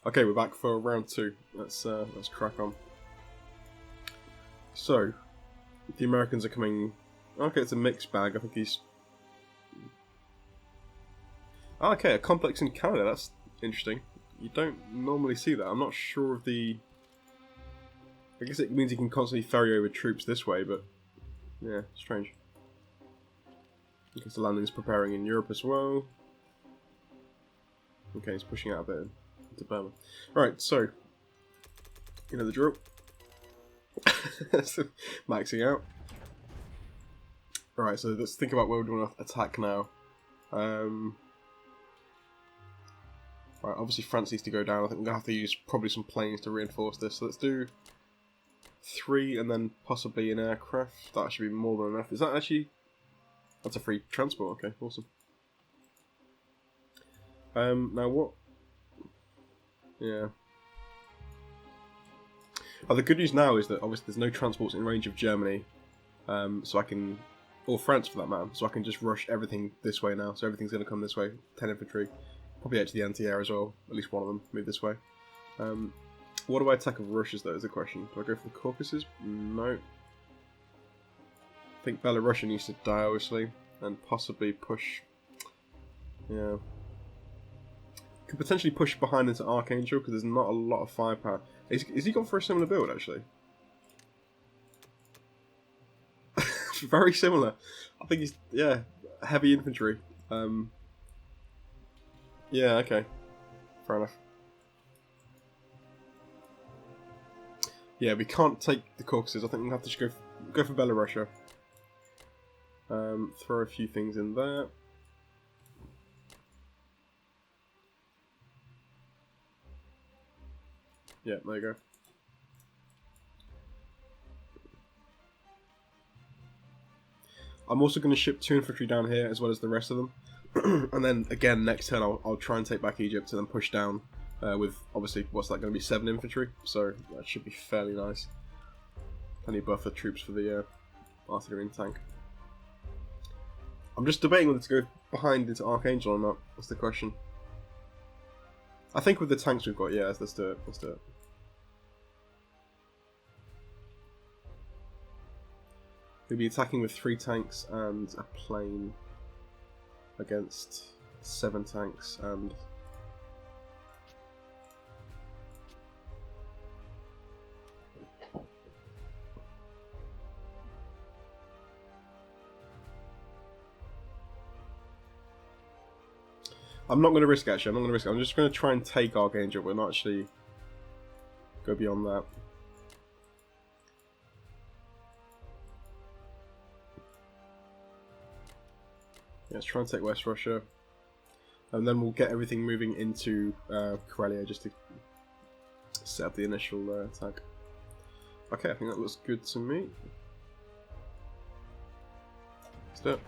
Okay, we're back for round 2. Let's crack on. So, the Americans are coming. Okay, it's a mixed bag. I think he's. Okay, a complex in Canada. That's interesting. You don't normally see that. I'm not sure of the. I guess it means you can constantly ferry over troops this way, but yeah, strange. Because the landing's preparing in Europe as well. Okay, he's pushing out a bit into Burma. Right, so you know the drill. Maxing out. Right, so let's think about where we want to attack now. Right, obviously France needs to go down. I think we're going to have to use probably some planes to reinforce this. So let's do 3 and then possibly an aircraft. That should be more than enough. Is that actually... That's a free transport. Okay, awesome. Now what... Yeah. Oh, the good news now is that obviously there's no transports in range of Germany. So I can... Or France for that matter. So I can just rush everything this way now. So everything's going to come this way. 10 infantry. Probably actually the anti-air as well. At least one of them move this way. What do I attack of Russia's though is the question. Do I go for the Caucasus? No. I think Belarusia needs to die obviously. And possibly push... Yeah. Could potentially push behind into Archangel because there's not a lot of firepower. Is he gone for a similar build actually? Very similar. I think he's... Yeah. Heavy infantry. Yeah, okay. Fair enough. Yeah, we can't take the Caucasus. I think we'll have to just go for Belarusia. Throw a few things in there. Yeah, there you go. I'm also going to ship 2 infantry down here as well as the rest of them. And then again next turn I'll try and take back Egypt and then push down with obviously what's that going to be 7 infantry, so that should be fairly nice. Plenty of buffer troops for the artillery and tank. I'm just debating whether to go behind into Archangel or not. That's the question. I think with the tanks we've got, yeah, let's do it. Let's do it. We'll be attacking with 3 tanks and a plane against 7 tanks and... I'm not going to risk it actually, I'm not going to risk it. I'm just going to try and take Archangel, but not actually go beyond that. Yeah, let's try and take West Russia. And then we'll get everything moving into Karelia just to set up the initial attack. Okay, I think that looks good to me. Let's do it.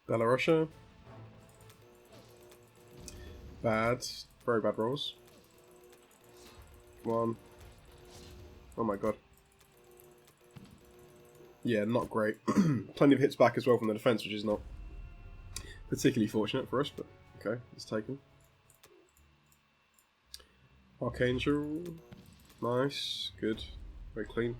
Belarusia. Bad. Very bad rolls. Come on. Oh my god. Yeah, not great. Plenty of hits back as well from the defense, which is not particularly fortunate for us, but okay, it's taken. Archangel. Nice. Good. Very clean.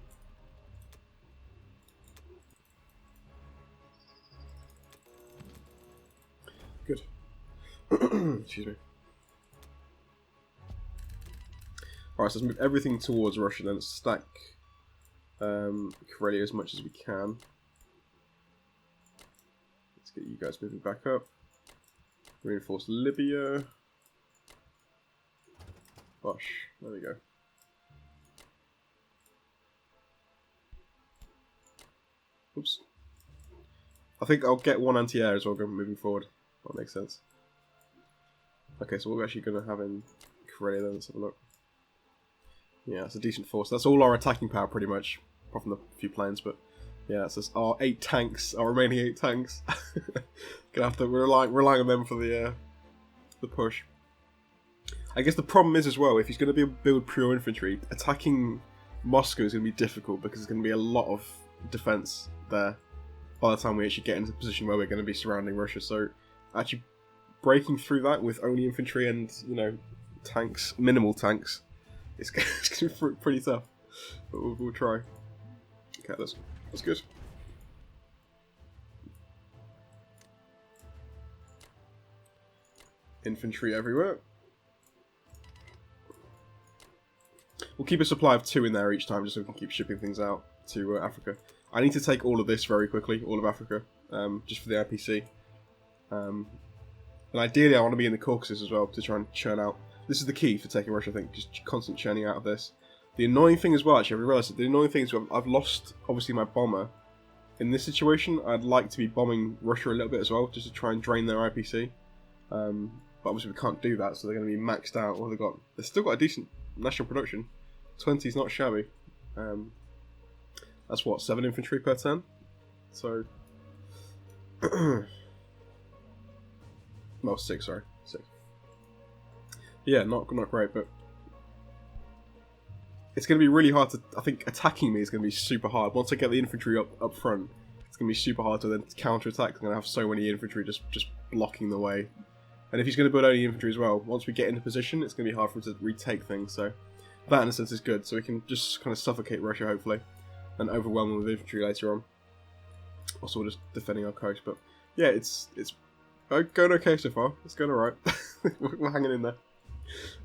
Good. Excuse me. Alright, so let's move everything towards Russia then. Let's stack Karelia as much as we can. Let's get you guys moving back up. Reinforce Libya. Bosh. There we go. Oops. I think I'll get 1 anti-air as well moving forward. That makes sense. Okay, so what we're actually going to have in Karelia then, let's have a look. Yeah, it's a decent force. That's all our attacking power pretty much, apart from the few planes, but yeah, it's just our 8 tanks, our remaining 8 tanks. Gonna have to rely on them for the push. I guess the problem is as well, if he's going to build pure infantry, attacking Moscow is going to be difficult because there's going to be a lot of defense there by the time we actually get into the position where we're going to be surrounding Russia. So actually breaking through that with only infantry and, you know, tanks, minimal tanks, it's going to be pretty tough. But we'll try. Okay, that's good. Infantry everywhere. We'll keep a supply of 2 in there each time, just so we can keep shipping things out to Africa. I need to take all of this very quickly, all of Africa, just for the IPC. And ideally I want to be in the Caucasus as well, to try and churn out. This is the key for taking Russia, I think, just constant churning out of this. The annoying thing as well, actually, I've realised that the annoying thing is I've lost, obviously, my bomber. In this situation, I'd like to be bombing Russia a little bit as well, just to try and drain their IPC. But obviously we can't do that, so they're going to be maxed out. What have they got? They've still got a decent national production. 20 is not shabby. That's what, 7 infantry per turn? So... well, 6, sorry. 6. Yeah, not great, but... it's going to be really hard to... I think attacking me is going to be super hard. Once I get the infantry up front, it's going to be super hard to then counter-attack. I'm going to have so many infantry just blocking the way. And if he's going to build only infantry as well, once we get into position, it's going to be hard for him to retake things. So that, in a sense, is good. So we can just kind of suffocate Russia, hopefully, and overwhelm them with infantry later on. Also, we're just defending our coast. But yeah, it's going okay so far. It's going alright. We're hanging in there.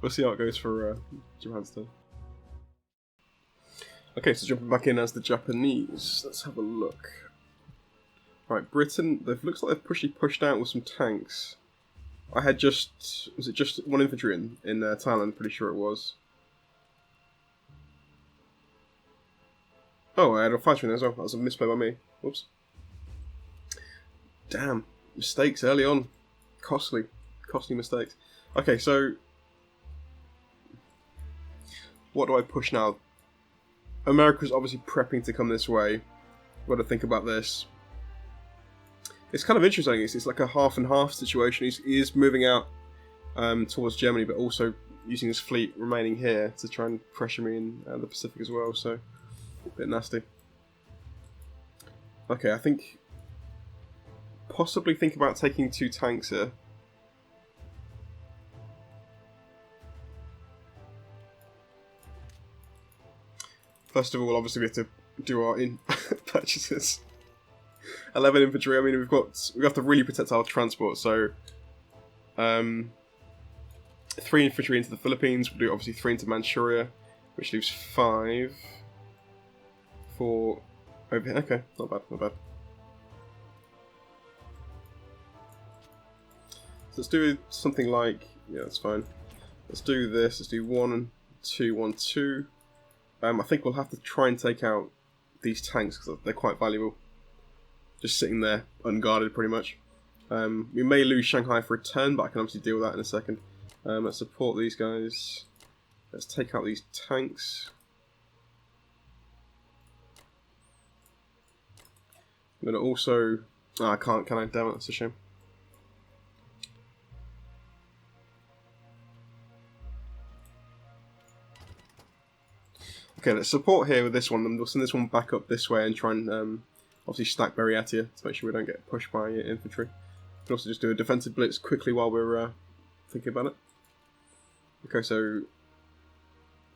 We'll see how it goes for Japan's turn. Okay, so jumping back in as the Japanese. Let's have a look. Right, Britain. Looks like they've pushed out with some tanks. I had was it just 1 infantry in Thailand? Pretty sure it was. Oh, I had a fighter in there as well. That was a misplay by me. Whoops. Damn. Mistakes early on. Costly mistakes. Okay, so... what do I push now? America's obviously prepping to come this way. Got to think about this. It's kind of interesting. It's like a half and half situation. He is moving out towards Germany, but also using his fleet remaining here to try and pressure me in the Pacific as well. So a bit nasty. Okay, I think possibly think about taking 2 tanks here. First of all, obviously we have to do our purchases. 11 infantry. I mean, we have to really protect our transport. So, 3 infantry into the Philippines. We'll do obviously 3 into Manchuria, which leaves 5 for over here. Okay, not bad, not bad. So let's do something like, yeah, that's fine. Let's do this. Let's do 1, 2, 1, 2. I think we'll have to try and take out these tanks because they're quite valuable. Just sitting there, unguarded pretty much. We may lose Shanghai for a turn, but I can obviously deal with that in a second. Let's support these guys. Let's take out these tanks. I'm going to also... oh, I can't, can I? Damn it, that's a shame. Okay, let's support here with this one, and we'll send this one back up this way and try and obviously stack Buryatia to make sure we don't get pushed by infantry. We can also just do a defensive blitz quickly while we're thinking about it. Okay, so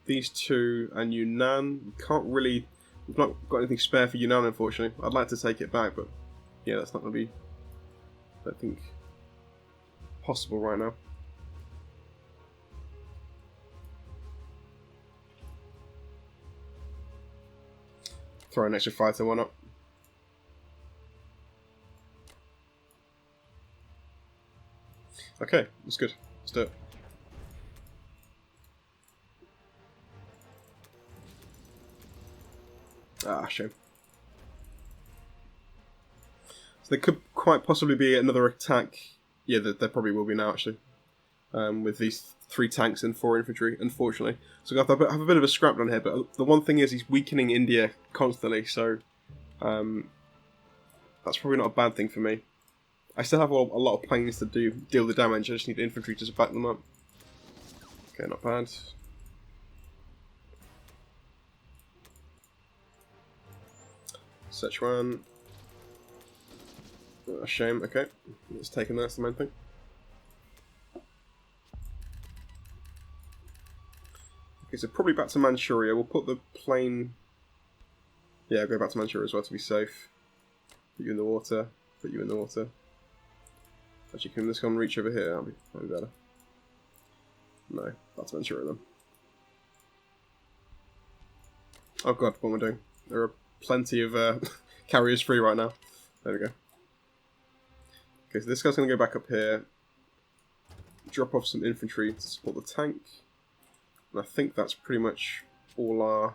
these 2 and Yunnan, we've not got anything spare for Yunnan, unfortunately. I'd like to take it back, but yeah, that's not going to be, I think, possible right now. Throw an extra fighter one up. Okay, that's good. Let's do it. Ah, shame. So there could quite possibly be another attack. Yeah, there probably will be now, actually. With these 3 tanks and 4 infantry, unfortunately. So we'll have to have a bit of a scrap down here, but the one thing is he's weakening India constantly, so that's probably not a bad thing for me. I still have a lot of planes to deal the damage, I just need infantry to back them up. Okay, not bad. Sichuan. A shame, okay. It's taken that's the main thing. Okay, so probably back to Manchuria. We'll put the plane... Yeah, go back to Manchuria as well to be safe. Put you in the water. Put you in the water. Actually, can this one reach over here? That'll be better. No, that's Manchuria then. Oh god, what am I doing? There are plenty of carriers free right now. There we go. Okay, so this guy's going to go back up here. Drop off some infantry to support the tank. And I think that's pretty much all our...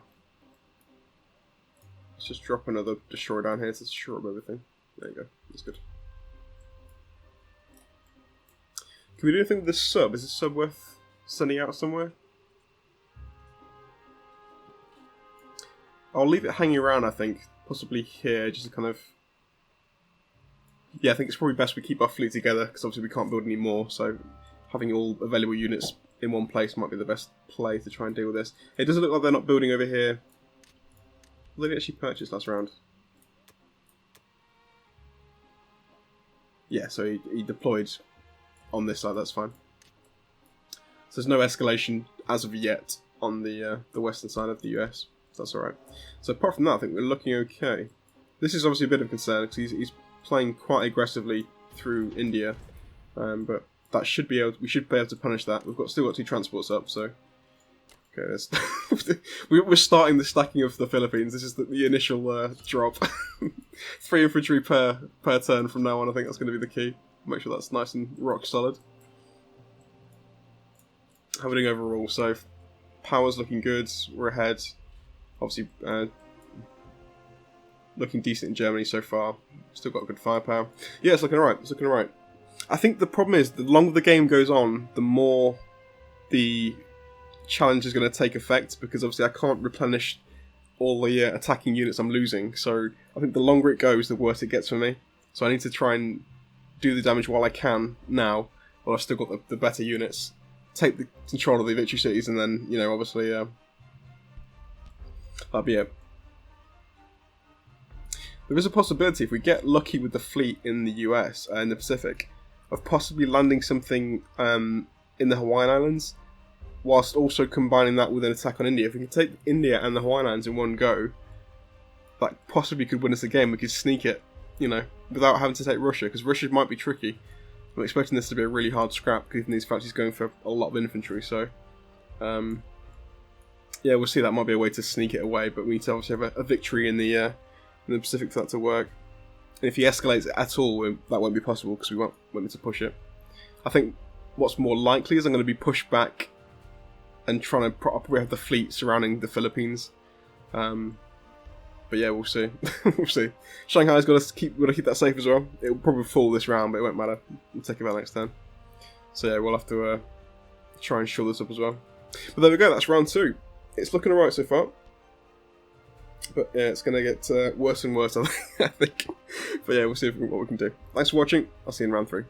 Let's just drop another destroyer down here to destroy everything. There you go, that's good. Can we do anything with this sub? Is this sub worth sending out somewhere? I'll leave it hanging around, I think. Possibly here, just to kind of... Yeah, I think it's probably best we keep our fleet together, because obviously we can't build any more, so having all available units in one place might be the best play to try and deal with this. It doesn't look like they're not building over here. What did they actually purchase last round? Yeah, so he deployed on this side, that's fine. So there's no escalation as of yet on the western side of the US, so that's alright. So apart from that, I think we're looking okay. This is obviously a bit of concern, because he's playing quite aggressively through India, but that should be able. We should be able to punish that. We've still got 2 transports up, so okay. We're starting the stacking of the Philippines. This is the initial drop. 3 infantry per turn from now on. I think that's going to be the key. Make sure that's nice and rock solid. How are we doing overall? So power's looking good. We're ahead. Obviously, looking decent in Germany so far. Still got good firepower. Yeah, it's looking alright. It's looking alright. I think the problem is, the longer the game goes on, the more the challenge is going to take effect, because obviously I can't replenish all the attacking units I'm losing. So I think the longer it goes, the worse it gets for me. So I need to try and do the damage while I can now, while I've still got the better units. Take the control of the victory cities, and then, you know, obviously that'll be it. There is a possibility, if we get lucky with the fleet in the US, in the Pacific, of possibly landing something in the Hawaiian Islands, whilst also combining that with an attack on India. If we can take India and the Hawaiian Islands in one go, that possibly could win us the game. We could sneak it, you know, without having to take Russia, because Russia might be tricky. I'm expecting this to be a really hard scrap, given these factories going for a lot of infantry, so... yeah, we'll see. That might be a way to sneak it away, but we need to obviously have a victory in the Pacific for that to work. And if he escalates it at all, that won't be possible, because we won't need to push it. I think what's more likely is I'm going to be pushed back and trying to probably have the fleet surrounding the Philippines. But yeah, we'll see. We'll see. Shanghai's got to keep that safe as well. It'll probably fall this round, but it won't matter. We'll take it out next turn. So yeah, we'll have to try and shore this up as well. But there we go. That's round 2. It's looking alright so far. But yeah, it's going to get worse and worse, I think. But yeah, we'll see what we can do. Thanks for watching. I'll see you in round 3.